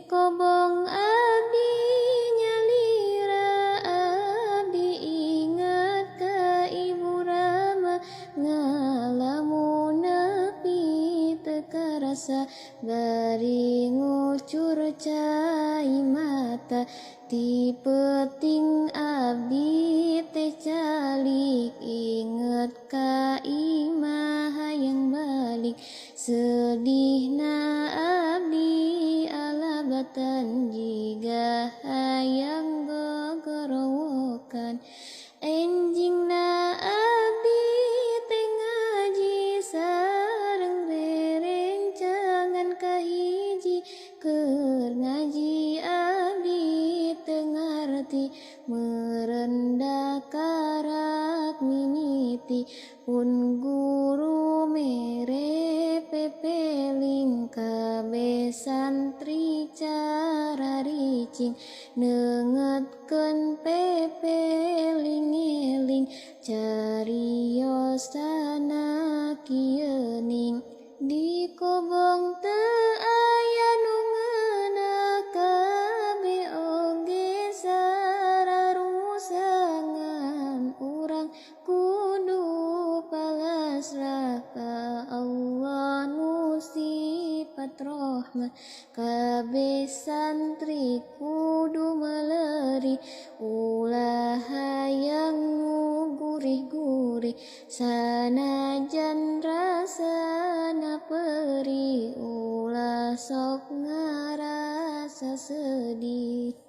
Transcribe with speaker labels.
Speaker 1: kobong abdi nyalira abdi ingat ka ibu Rama ngalamun nepi teu karasa bari ngucur cai mata ti peuting abdi teh calik inget ka imah hayang balik sedihna abdi alabatan jiga hayang gogorowokan enjingna abdi teh ngaji sareng rerencangan kahiji keur ngaji abdi teu ngarti merendah karak miniti pun guru mere pepeling kabeh santri cara ricing neungetkeun pepeling eling cariosana kieu ning di kobong teu aya nu ngeunah kabeh oge sararusangan urang kudu palasrah ka Allah nu sifat rahman kabeh santri kudu meleri ulah hayang nu gurih-gurih sanajan rasana perih ulah sok ngarasa sedih.